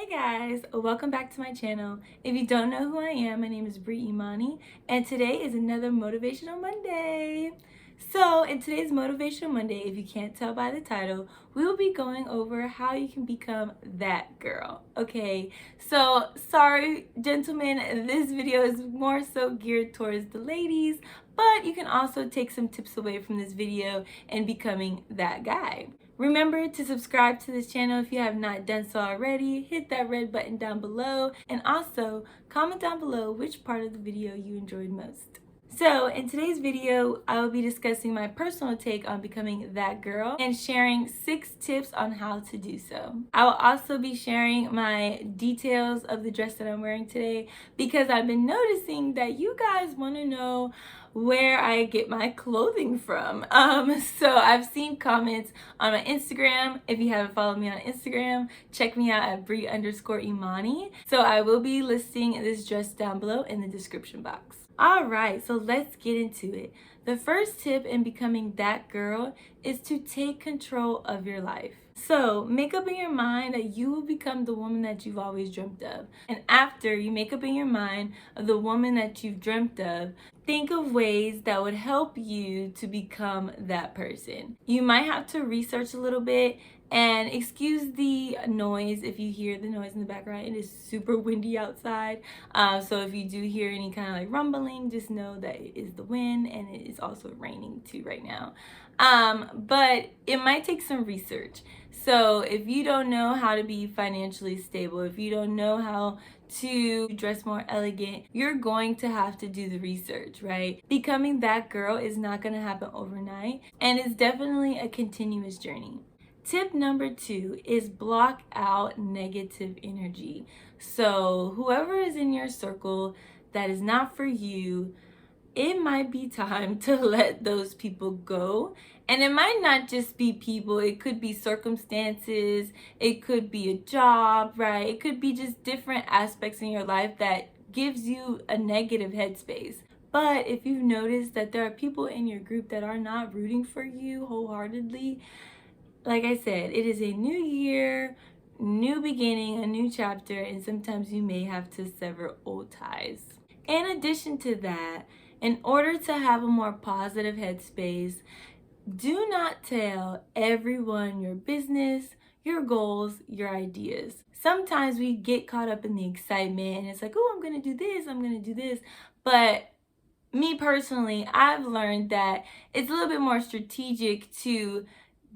Guys, welcome back to my channel. If you don't know who I am, my name is Bree Imani, and today is another Motivational Monday. So in today's Motivational Monday, if you can't tell by the title, we will be going over how you can become that girl. Okay, so sorry gentlemen, this video is more so geared towards the ladies, but you can also take some tips away from this video in becoming that guy. Remember to subscribe to this channel if you have not done so already. Hit that red button down below, and also comment down below which part of the video you enjoyed most. So in today's video, I will be discussing my personal take on becoming that girl and sharing 6 tips on how to do so. I will also be sharing my details of the dress that I'm wearing today because I've been noticing that you guys want to know where I get my clothing from. So I've seen comments on my Instagram. If you haven't followed me on Instagram, check me out at Bree_Imani. So I will be listing this dress down below in the description box. Alright, so let's get into it. The first tip in becoming that girl is to take control of your life. So make up in your mind that you will become the woman that you've always dreamt of. And after you make up in your mind of the woman that you've dreamt of, think of ways that would help you to become that person. You might have to research a little bit, and excuse the noise if you hear the noise in the background. It is super windy outside. So if you do hear any kind of like rumbling, just know that it is the wind, and it is also raining too right now. But it might take some research. So if you don't know how to be financially stable, if you don't know how to dress more elegant, you're going to have to do the research, right? Becoming that girl is not going to happen overnight, and it's definitely a continuous journey. Tip number 2 is block out negative energy. So whoever is in your circle that is not for you, it might be time to let those people go. And it might not just be people, it could be circumstances, it could be a job, right? It could be just different aspects in your life that gives you a negative headspace. But if you've noticed that there are people in your group that are not rooting for you wholeheartedly, like I said, it is a new year, new beginning, a new chapter, and sometimes you may have to sever old ties. In addition to that, in order to have a more positive headspace, do not tell everyone your business, your goals, your ideas. Sometimes we get caught up in the excitement and it's like, oh, I'm going to do this, I'm going to do this. But me personally, I've learned that it's a little bit more strategic to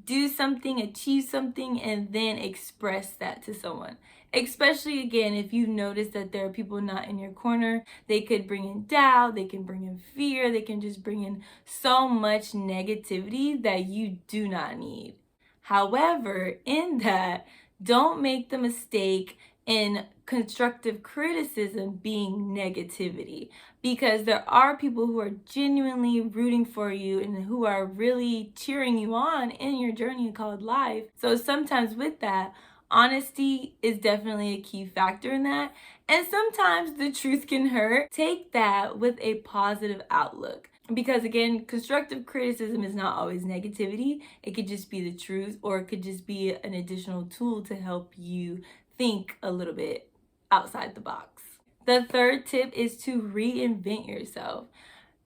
do something, achieve something, and then express that to someone. Especially again, if you notice that there are people not in your corner, they could bring in doubt, they can bring in fear, they can just bring in so much negativity that you do not need. However, in that, don't make the mistake in constructive criticism being negativity, because there are people who are genuinely rooting for you and who are really cheering you on in your journey called life. So sometimes with that, honesty is definitely a key factor in that, and sometimes the truth can hurt. Take that with a positive outlook. Because again, constructive criticism is not always negativity. It could just be the truth, or it could just be an additional tool to help you think a little bit outside the box. The third tip is to reinvent yourself.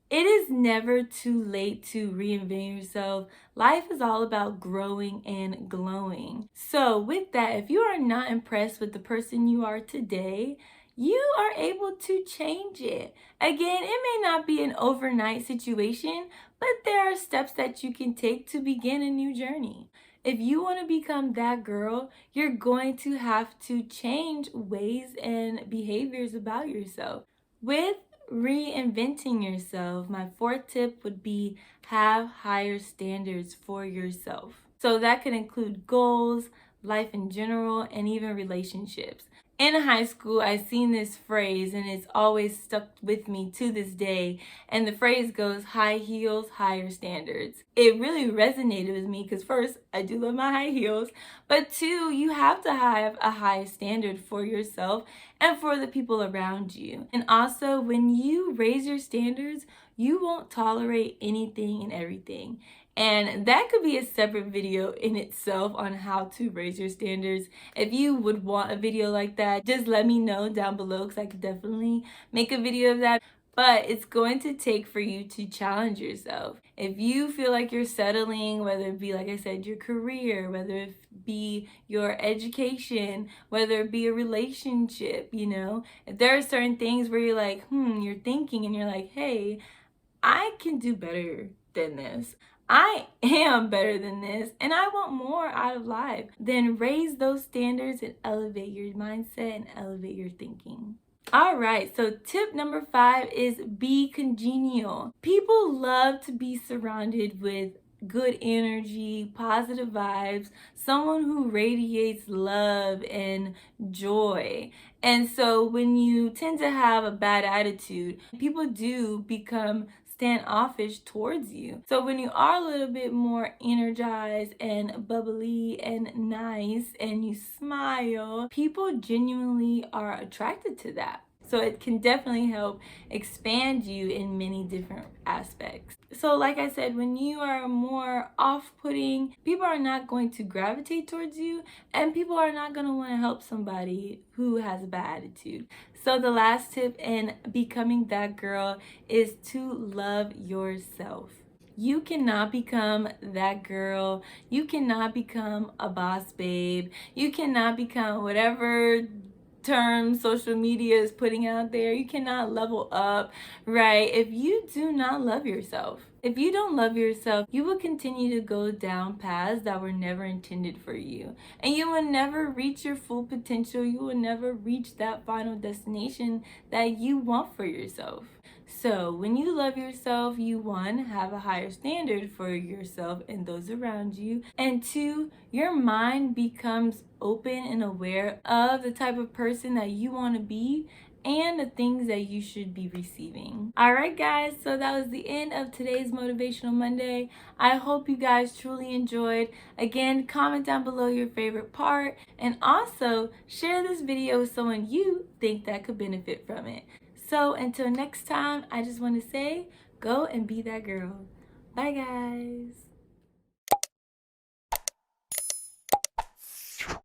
It is never too late to reinvent yourself. Life is all about growing and glowing. So with that, if you are not impressed with the person you are today, you are able to change it. Again, it may not be an overnight situation, but there are steps that you can take to begin a new journey. If you want to become that girl, you're going to have to change ways and behaviors about yourself. With reinventing yourself, my 4th tip would be have higher standards for yourself. So that could include goals, life in general, and even relationships. In high school, I seen this phrase and it's always stuck with me to this day. And the phrase goes, high heels, higher standards. It really resonated with me because first, I do love my high heels. But 2, you have to have a high standard for yourself and for the people around you. And also, when you raise your standards, you won't tolerate anything and everything. And that could be a separate video in itself on how to raise your standards. If you would want a video like that, just let me know down below because I could definitely make a video of that. But it's going to take for you to challenge yourself. If you feel like you're settling, whether it be, like I said, your career, whether it be your education, whether it be a relationship, if there are certain things where you're like, you're thinking and you're like, hey, I can do better than this. I am better than this, and I want more out of life. Then raise those standards and elevate your mindset and elevate your thinking. All right, so tip number 5 is be congenial. People love to be surrounded with good energy, positive vibes, someone who radiates love and joy. And so when you tend to have a bad attitude, people do become standoffish towards you. So when you are a little bit more energized and bubbly and nice and you smile, people genuinely are attracted to that. So it can definitely help expand you in many different aspects. So like I said, when you are more off-putting, people are not going to gravitate towards you, and people are not going to want to help somebody who has a bad attitude. So the last tip in becoming that girl is to love yourself. You cannot become that girl. You cannot become a boss babe. You cannot become whatever term social media is putting out there. You cannot level up, right? If you do not love yourself. If you don't love yourself, you will continue to go down paths that were never intended for you. And you will never reach your full potential. You will never reach that final destination that you want for yourself. So when you love yourself, you, 1, have a higher standard for yourself and those around you, and 2, your mind becomes open and aware of the type of person that you want to be and the things that you should be receiving. All right, guys, so that was the end of today's Motivational Monday. I hope you guys truly enjoyed. Again, comment down below your favorite part, and also share this video with someone you think that could benefit from it. So until next time, I just want to say, go and be that girl. Bye, guys.